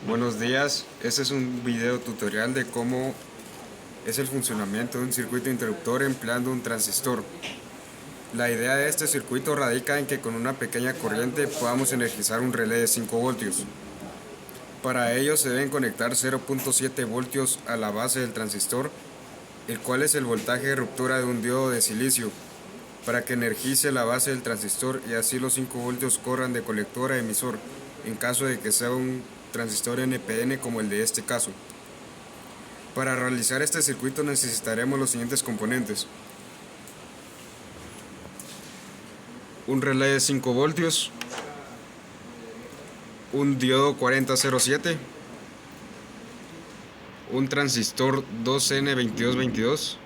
Buenos días, este es un video tutorial de cómo es el funcionamiento de un circuito interruptor empleando un transistor. La idea de este circuito radica en que con una pequeña corriente podamos energizar un relé de 5 voltios. Para ello se deben conectar 0.7 voltios a la base del transistor, el cual es el voltaje de ruptura de un diodo de silicio, para que energice la base del transistor y así los 5 voltios corran de colector a emisor, en caso de que sea un transistor NPN como el de este caso. Para realizar este circuito necesitaremos los siguientes componentes: un relé de 5 voltios, un diodo 4007, un transistor 2N2222,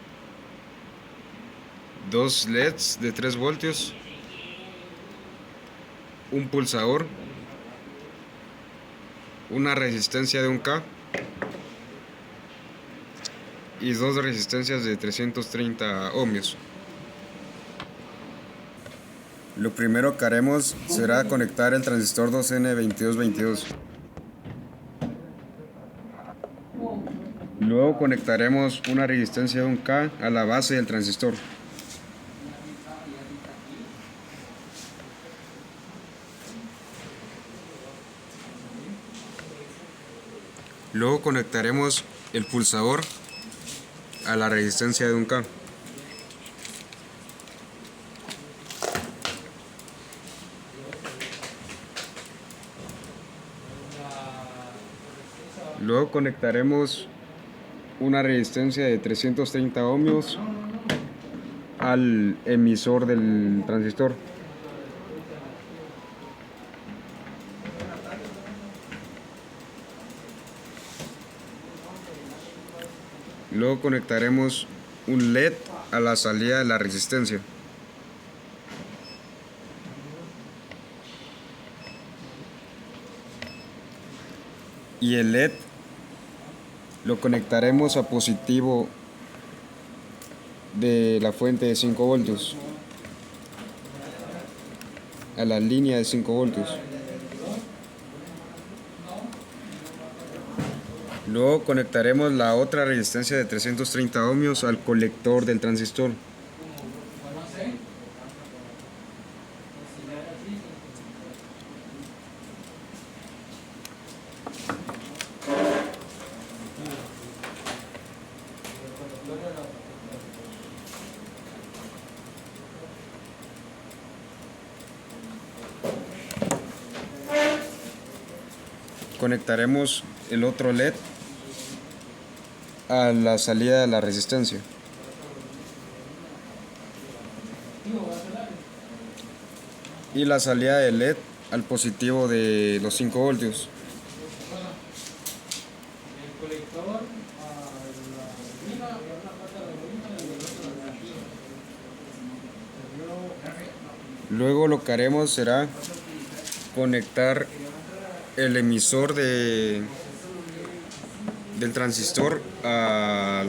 dos LEDs de 3 voltios, un pulsador, una resistencia de 1K y dos resistencias de 330 ohmios. Lo primero que haremos será conectar el transistor 2N2222. Luego conectaremos una resistencia de 1K a la base del transistor. Luego conectaremos el pulsador a la resistencia de 1K. Luego conectaremos una resistencia de 330 ohmios al emisor del transistor. Luego conectaremos un LED a la salida de la resistencia. Y el LED lo conectaremos a positivo de la fuente de 5 voltios, a la línea de 5 voltios. Luego conectaremos la otra resistencia de 330 ohmios al colector del transistor. Conectaremos el otro LED a la salida de la resistencia. Y la salida del LED al positivo de los 5 voltios. Luego lo que haremos será conectar el emisor del transistor a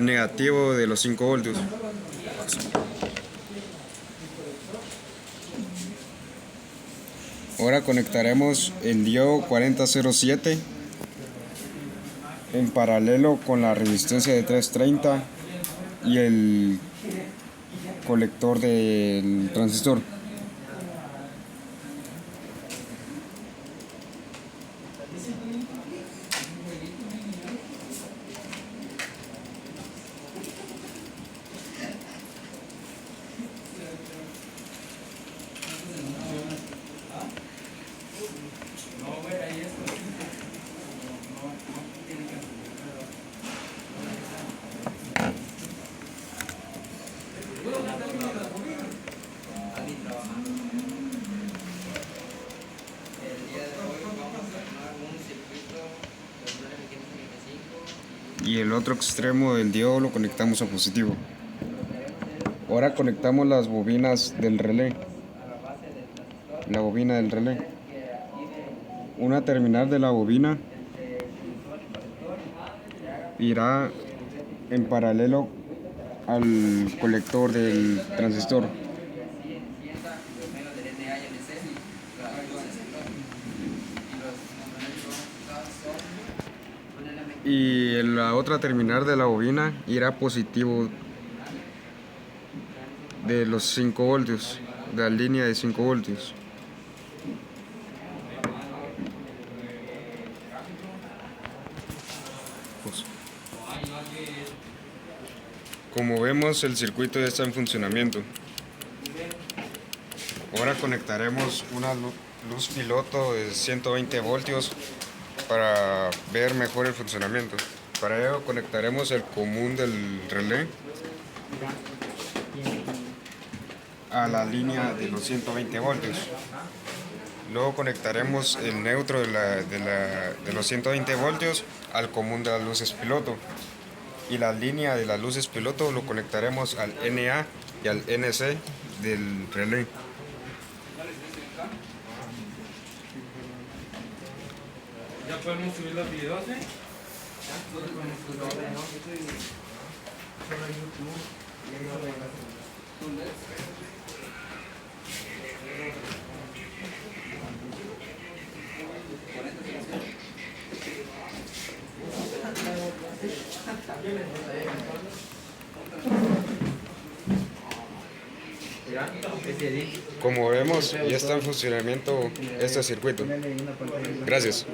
negativo de los 5 voltios. Ahora conectaremos el diodo 4007 en paralelo con la resistencia de 330 y el colector del transistor. Y el otro extremo del diodo lo conectamos a positivo. Ahora conectamos las bobinas del relé. La bobina del relé. Una terminal de la bobina irá en paralelo al colector del transistor. y la otra terminal de la bobina irá positivo de los 5 voltios, de la línea de 5 voltios. Como vemos, el circuito ya está en funcionamiento. Ahora conectaremos una luz piloto de 120 voltios para ver mejor el funcionamiento. Para ello conectaremos el común del relé a la línea de los 120 voltios. Luego conectaremos el neutro de los 120 voltios al común de las luces piloto. Y la línea de las luces piloto lo conectaremos al NA y al NC del relé. Ya podemos subir los videos, Como vemos, ya está en funcionamiento este circuito. Gracias.